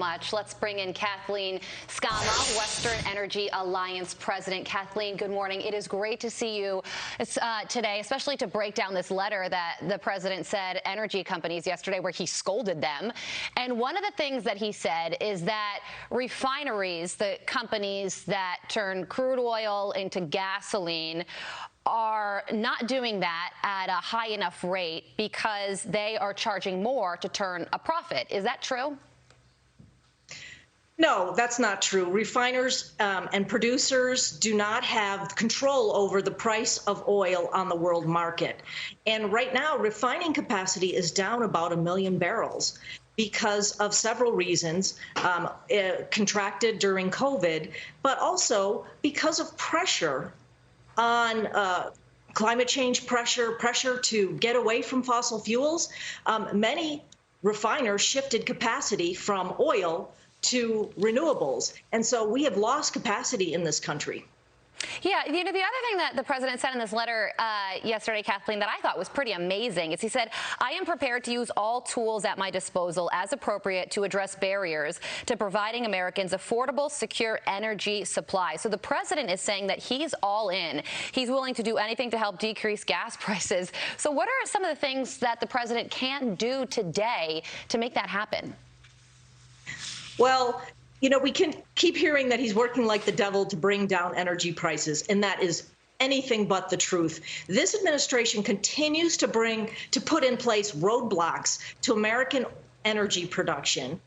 much. Let's bring in Kathleen Sgamma, Western Energy Alliance President. Kathleen, good morning. It is great to see you today, especially to break down this letter that the president said energy companies yesterday, where he scolded them. And one of the things that he said is that refineries, the companies that turn crude oil into gasoline, are not doing that at a high enough rate because they are charging more to turn a profit. Is that true? No, that's not true. Refiners and producers do not have control over the price of oil on the world market. And right now, refining capacity is down about 1 million barrels because of several reasons, contracted during COVID, but also because of pressure on climate change, pressure to get away from fossil fuels. Many refiners shifted capacity from oil to renewables. And so we have lost capacity in this country. Yeah, the other thing that the president said in this letter yesterday, Kathleen, that I thought was pretty amazing is he said, I am prepared to use all tools at my disposal as appropriate to address barriers to providing Americans affordable, secure energy supply. So the president is saying that he's all in. He's willing to do anything to help decrease gas prices. So what are some of the things that the president can do today to make that happen? Well, you know, we can keep hearing that he's working like the devil to bring down energy prices, and that is anything but the truth. This administration continues to put in place roadblocks to American energy production.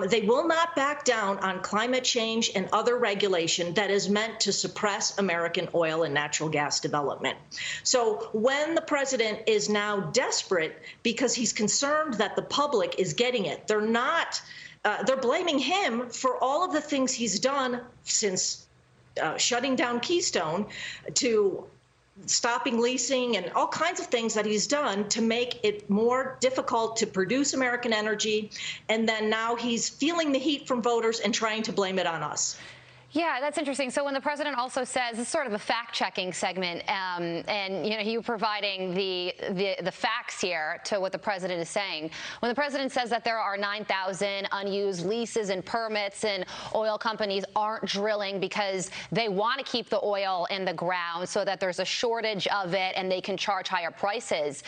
They will not back down on climate change and other regulation that is meant to suppress American oil and natural gas development. So when the president is now desperate because he's concerned that the public is getting it, they're blaming him for all of the things he's done since shutting down Keystone, to stopping leasing and all kinds of things that he's done to make it more difficult to produce American energy. And then now he's feeling the heat from voters and trying to blame it on us. Yeah, that's interesting. So when the president also says, this is sort of a fact-checking segment, and you know, you providing the facts here to what the president is saying. When the president says that there are 9,000 unused leases and permits, and oil companies aren't drilling because they want to keep the oil in the ground so that there's a shortage of it and they can charge higher prices,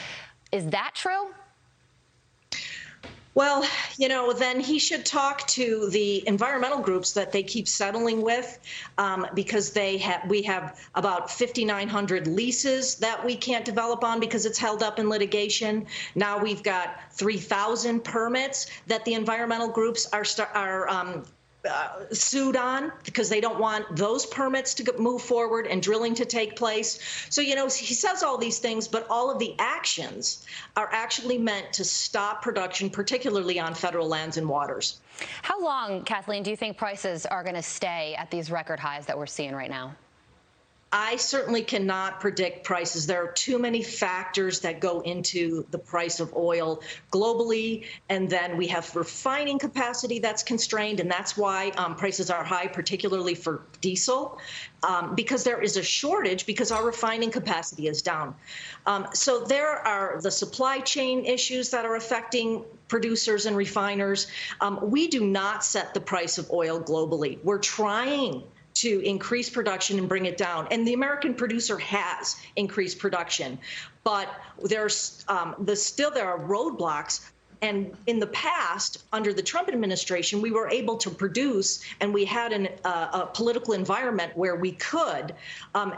is that true? Well, you know, then he should talk to the environmental groups that they keep settling with, because we have about 5,900 leases that we can't develop on because it's held up in litigation. Now we've got 3,000 permits that the environmental groups are sued on because they don't want those permits to move forward and drilling to take place. So, you know, he says all these things, but all of the actions are actually meant to stop production, particularly on federal lands and waters. How long, Kathleen, do you think prices are going to stay at these record highs that we're seeing right now? I certainly cannot predict prices. There are too many factors that go into the price of oil globally, and then we have refining capacity that's constrained, and that's why prices are high, particularly for diesel, because there is a shortage because our refining capacity is down. So there are the supply chain issues that are affecting producers and refiners. We do not set the price of oil globally. We're trying to increase production and bring it down. And the American producer has increased production. But there's still there are roadblocks. And in the past, under the Trump administration, we were able to produce, and we had a political environment where we could.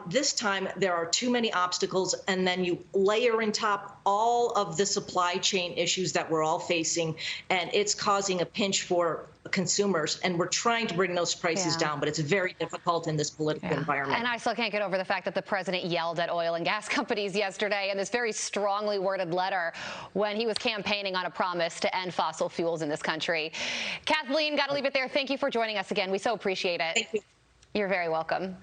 This time, there are too many obstacles, and then you layer on top all of the supply chain issues that we're all facing, and it's causing a pinch for consumers, and we're trying to bring those prices down, but it's very difficult in this political environment. And I still can't get over the fact that the president yelled at oil and gas companies yesterday in this very strongly worded letter when he was campaigning on a promise to end fossil fuels in this country. Kathleen, got to leave it there. Thank you for joining us again. We so appreciate it. Thank you. You're very welcome.